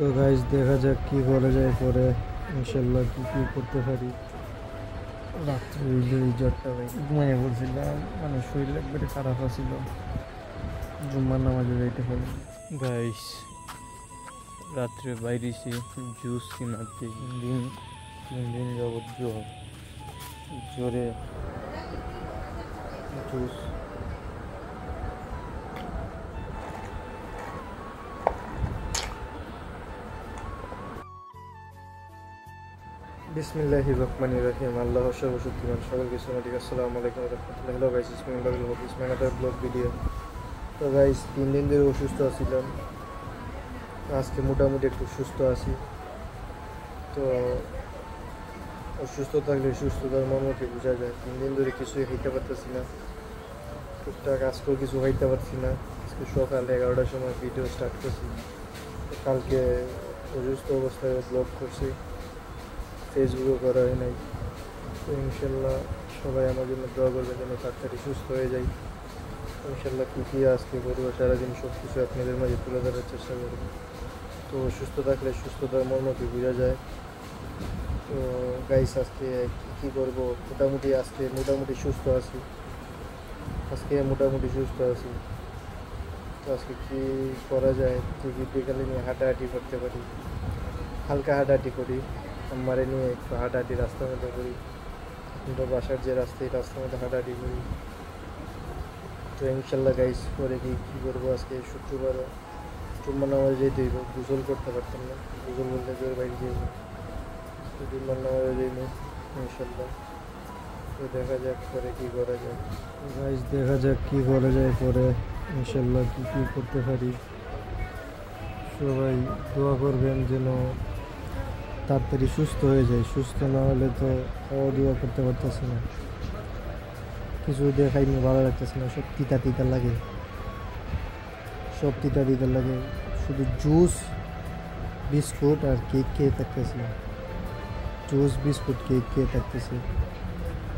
তো গাইস দেখা যাক কি করা যায় পরে, ইনশাল্লাহ কি করতে পারি। রাত্রে এই জ্বরটা ভাই ঘুমাইয়া পড়ছিলাম, মানে শরীর একবারে খারাপ আছিল, জুম্মার নামাজে যাইতে পারি। গাইস রাত্রে বাইরেছি জুস কিনার, 3 দিন যাবৎ জ্বরে জুস। বিসমিল্লাহির রহমানির রহিম। আল্লাহ সর্বশক্তিমান সকল কিছু মালিক। আসসালামু আলাইকুম রহমতুল্লাহ। Hello guys, Ismail blog video. তো গাইস 3 দিন ধরে অসুস্থ ছিলাম, আজকে মোটামুটি একটু সুস্থ আছি। তো অসুস্থ থাকলে সুস্থতার মর্মকে বোঝা যায়। 3 দিন ধরে কিছুই খাইতে পারতেছি না, টুকটাক আজকেও কিছু খাইতে পারছি না। আজকে সকাল 11টার সময় ভিডিও স্টার্ট করছি। কালকে অসুস্থ অবস্থায় ব্লগ করছি, ফেসবুকও করা হয় নাই। তো ইনশাল্লাহ সবাই আমার জন্য দোয়া করবে যেন তাড়াতাড়ি সুস্থ হয়ে যাই। ইনশাল্লাহ কী আজকে করবো সারাদিন সব কিছু আপনাদের মাঝে তুলে ধরার চেষ্টা করবো। তো সুস্থ থাকলে সুস্থতার মর্মকে বোঝা যায়। তো গাইস আজকে কী করবো, মোটামুটি সুস্থ আছি। তো আজকে কী করা যায়, বিকালে নিয়ে হাঁটাহাঁটি করতে পারি, হালকা হাঁটাহাঁটি করি, আমারে নিয়ে একটু হাঁটাহাঁটি রাস্তার মধ্যে করি। কিন্তু বাসার যে রাস্তা, এই রাস্তার মধ্যে হাঁটাহাঁটি করি। তো ইনশাল্লাহ গাইস পরে কী করবো, আজকে শুক্রবার জুম্মার নামাজে যেতে হইব। গোসল করতে পারতাম না, গোসল বলতে জোর বাইরে যাইব। তো জুম্মার নামাজে যাইব ইনশাল্লাহ। তো দেখা যাক পরে কী করা যায়। গাইস দেখা যাক কী করা যায় পরে, ইনশাল্লাহ কী করতে পারি। সবাই দোয়া করবেন যেন তাড়াতাড়ি সুস্থ হয়ে যায়। সুস্থ না হলে তো খাওয়া দোয়া করতে পারতেছি না, কিছু দেখাই নিয়ে ভালো লাগতেছে না, সব তিতা লাগে, শুধু জুস বিস্কুট আর কেক খেয়ে থাকতেছি,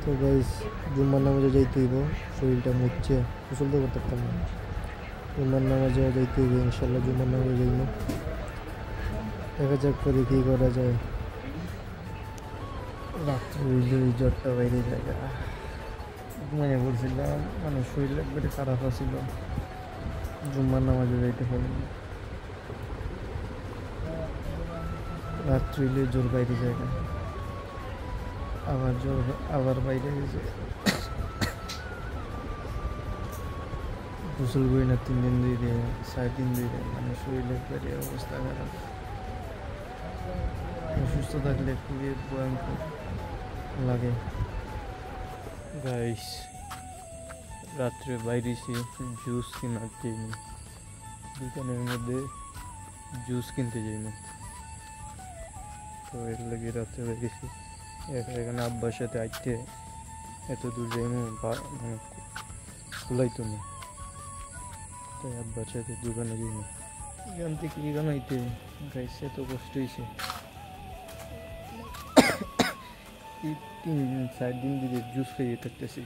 তো গাইস জুম্মার নামাজে যাইতে হইব, শরীরটা মুচ্ছে, গোসল তো করতে পারতাম না। জুম্মার নামাজে যাইতে হইব ইনশাল্লাহ, জুম্মার নামাজে যাইব। দেখা যাক পরে কী করা যায়। রাত্রে ওই জ্বরটা বাইরে জায়গা ঘুমাইয়া পড়ছিলাম, মানে শরীর একবারে খারাপ আছিল, জুম্মার নামাজে যাইতে পারিনি। রাত্রে জ্বর বাইরে জায়গা, আবার বাইরে গেছে। গোসল করি না 3 দিন ধরে, 4 দিন ধরে, মানে শরীরের একবারে অবস্থা খারাপ। অসুস্থ থাকলে খুবই ভয়ঙ্কর লাগে। গাইস রাত্রে বাইরেছি জুস কেনার জন্য, দোকানের মধ্যে জুস কিনতে যাইনি। তো এর লাগে রাত্রে বাইরেছি। এখানে আব্বার সাথে আইতে এত দূর যাইনি, মানে খুলাইতো না, তাই আব্বার সাথে দোকানে যাইনি। এখান থেকে এখানে আইতে গাইস এত কষ্ট হয়েছে। 3-4 দিন ধরে জুস খাইয়ে থাকতেছি,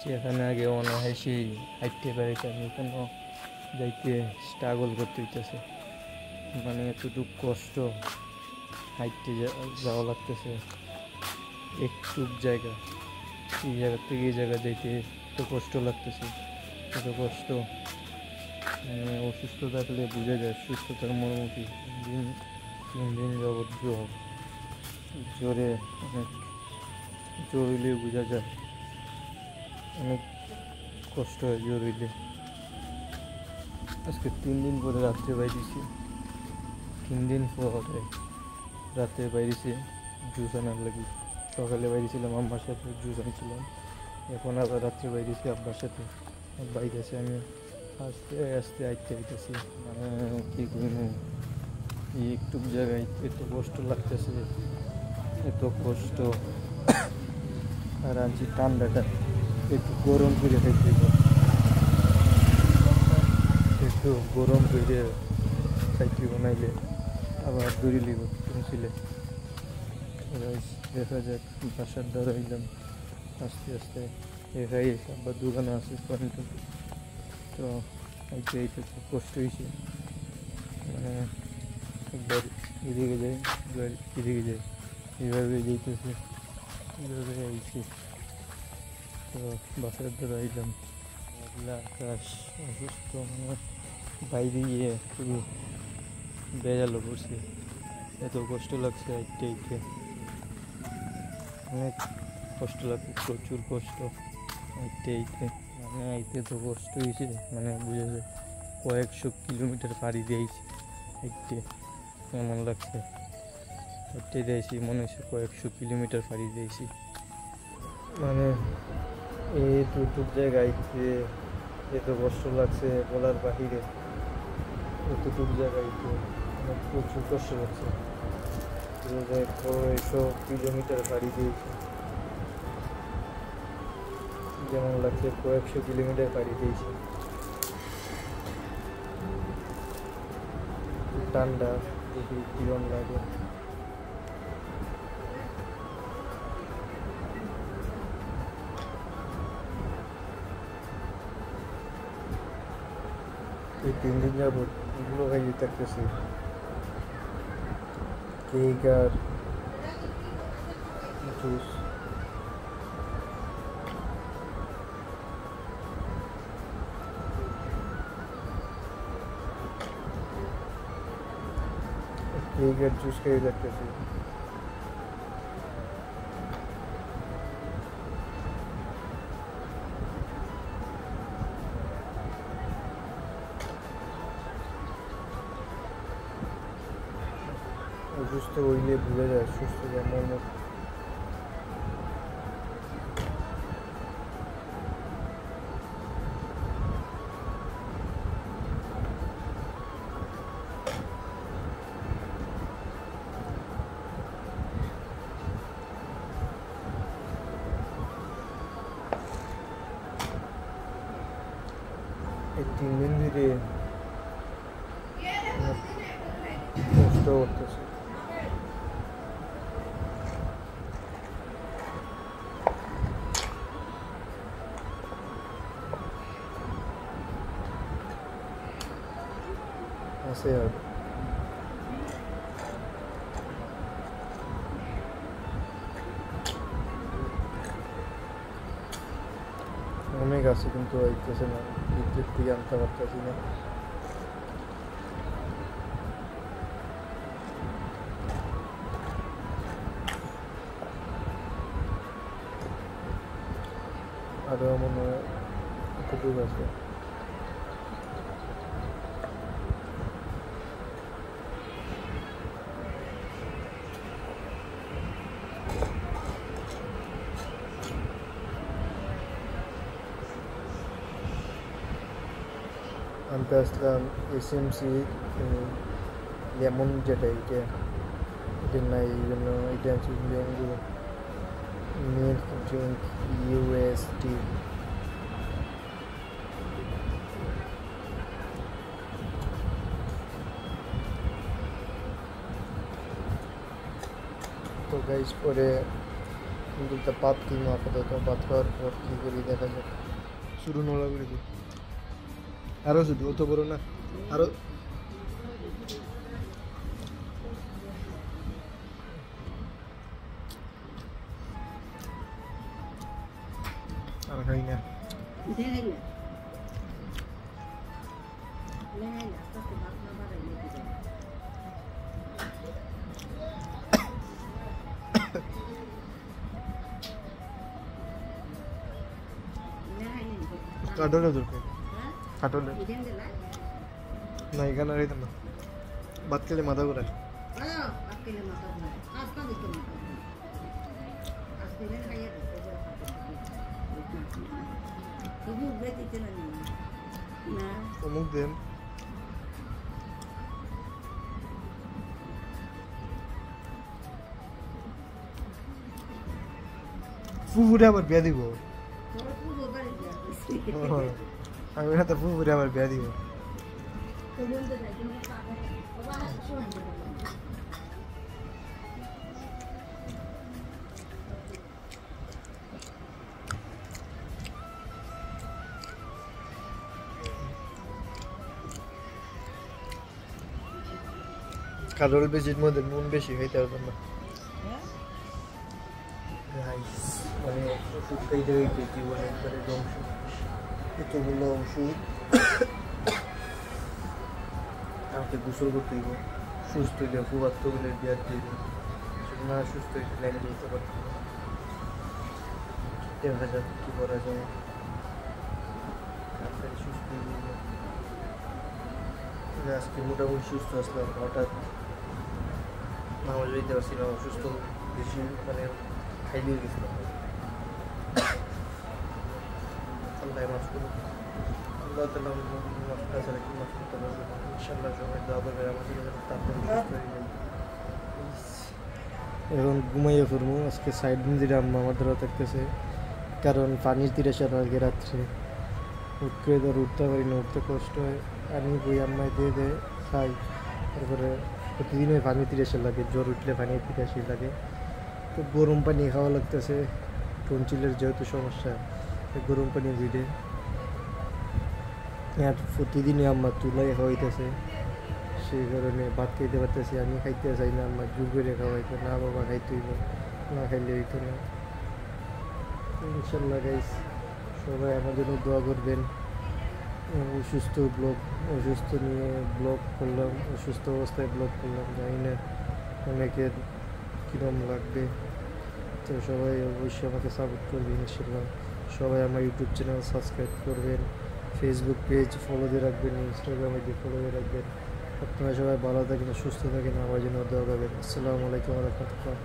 যেখানে আগে অনায়াসে হাঁটতে পারিতাম, এখানেও যাইতে স্ট্রাগল করতে হইতেছে, মানে এতটুকু কষ্ট হাঁটতে যাওয়া লাগতেছে। একটু জায়গা, এই জায়গা থেকে এই জায়গা যাইতে এত কষ্ট লাগতেছে, এত কষ্ট। মানে অসুস্থ থাকলে বোঝা যায় সুস্থতার মর্ম কি। 3 দিন যাবৎ জ্বরে অনেক, জ্বর হইলে বোঝা যায়, অনেক কষ্ট হয় জ্বর হইলে। আজকে 3 দিন পরে রাত্রে বাইরেছি, 3 দিন পরে রাত্রে বাইরেছি জুস আনার লাগি। সকালে বাইরেছিলাম আম্মার সাথে, জুস আনছিলাম। এখন আবার রাত্রে বাইরেছি আব্বার সাথে, বাইরেছি আমি আস্তে আস্তে আইতেছি, মানে কী করবো, এই একটু জায়গায় এত কষ্ট লাগতেছে, এত কষ্ট। আর আনছি ঠান্ডাটা, একটু গরম করে খাইতে, একটু গরম করে খাইতে বানাইলে আবার দড়ি লিব ছিলে। দেখা যাক, বাসার দ্বারা হইলাম আস্তে আস্তে একাই আবার দোকানে আসে পয়েন্ট। তো এইটা খুব কষ্ট হয়েছে, মানে একবার এদিকে যাই, একবার এদিকে যাই, এইভাবে যেতেছে, এইভাবে আইছি। তো বাসের ধরে আইলাম, মেঘলা আকাশ, অসুস্থ মানে বাইরে গিয়ে পুরো বেজালো করছে, এত কষ্ট লাগছে আইতে আইতে, অনেক কষ্ট লাগছে, প্রচুর কষ্ট আইতে আইতে। মানে আইতে তো কষ্ট হয়েছে, মানে বুঝা যায় কয়েকশো কিলোমিটার পাড়ি দিয়েছি আইতে, এমন লাগছে আইতে দিয়েছি, মনে হচ্ছে কয়েকশো কিলোমিটার পাড়ি দিয়েছি। মানে এইটুক জায়গায় আইতে এত কষ্ট লাগছে বলার বাহিরে, এতটুক জায়গায় তো আমার প্রচুর কষ্ট লাগছে, কয়েকশো কিলোমিটার পাড়ি দিয়েছি, যেমন লাগছে কয়েকশো কিলোমিটার পাড়ি দিয়েছি। ঠান্ডা দেখি কিরম লাগে। এই 3 দিন যাবত এগুলো খাইয়ে থাকতেছি, কেক আর জুস। কেক আর জুস খাইয়ে থাকতেছি। অসুস্থ হইলে ভুলে যায় সুস্থ যেমন। এই 3 দিন ধরে কষ্ট করতেছে। আছে আর অনেক আছে, কিন্তু আইতেছে না, বিদ্যুৎ থেকে আনতে পারতেছি না। আরো মনে হয় কতটুকু আছে। আনতে আসলাম এসএমসি লেমন, যেটা এটা নাই, এই জন্য এটা আনছি লেম্বু মিল্ক ড্রিঙ্ক ইউএসটি। তো গাইস পরে কিন্তু ভাত কিনো, আপাতত ভাত খাওয়ার পর কী করি দেখা যাক। শুরু নোলা করে দিই, আরও শুধু অত বড় না, আরও আর খাই না। কাটলে দরকার, কাটলে না, এখানে আর না, ভাত খেলে মাথা ঘুরায়। অমুক দেন ফুফুরে আবার বিয়া দিব, আমি না তো ফুফুরে আবার বিয়া দিব। কারোল বেশির মধ্যে নুন বেশি খাইতে পারবেন না। মানে ওষুধ খাইতে খাইতে জীবনে একবারে ধ্বংস। এতগুলো ওষুধ আমাকে গোসল করতে দিব, সুস্থ হইলে ফুবাত্ত বলে বিয়ার দিব, না সুস্থ হইতে লাইন দিতে পারতাম না। দেখা যাক কী করা যায়, তাড়াতাড়ি সুস্থ হয়ে যাবে। আজকে মোটামুটি সুস্থ আসলাম, হঠাৎ নামাজ হইতে পারছি না, অসুস্থ বেশি মানে খাইলেই গেছিলাম। আল্লাহ মাফ করুন, আল্লাহ তাআলা মাফ ছাড়া কি মাফ করতে পারবে না। ইনশাআল্লাহ সবাই দোয়া করবে আমাদের জন্য, তাড়াতাড়ি সুস্থ হয়ে যাবে। এখন ঘুমাইয়ে ফিরবো। আজকে সাইড দিন আম্মা আমার ধরা থাকতেছে, কারণ পানির তীরে আগে রাত্রে উঠতে ধর উঠতে পারি না, উঠতে কষ্ট হয়। আমি বই আম্মায় দিয়ে দেয় খাই, তারপরে প্রতিদিনই পানি তিরাশি লাগে, জ্বর উঠলে পানি তিরাশি লাগে। তো গরম পানি খাওয়া লাগতেছে, টনচিলের যেহেতু সমস্যা, গরম পানি ভিড়ে আর প্রতিদিনই আম্মা তুলাই খাওয়াইতেছে, সেই কারণে ভাত খাইতে পারতেছি। আমি খাইতে চাই না, আম্মা জোর করে খাওয়াইতো না, বাবা খাইতে হইব, না খাইলে হইতো না। তো ইনশাল্লাহ গাইস সবাই আমার জন্য দোয়া করবেন। অসুস্থ নিয়ে ব্লগ করলাম, অসুস্থ অবস্থায় ব্লগ করলাম, জানি না অনেকের কীরকম লাগবে। তো সবাই অবশ্যই আমাকে সাপোর্ট করবেন ইনশাল্লাহ। সবাই আমার ইউটিউব চ্যানেল সাবস্ক্রাইব করবেন, ফেসবুক পেজ ফলো দিয়ে রাখবেন, ইনস্টাগ্রাম আইডি ফলো দিয়ে রাখবেন। আপনারা সবাই ভালো থাকেন, সুস্থ থাকেন, আমার জন্য দোয়া করবেন। আসসালামু আলাইকুম ওয়া রাহমাতুল্লাহ।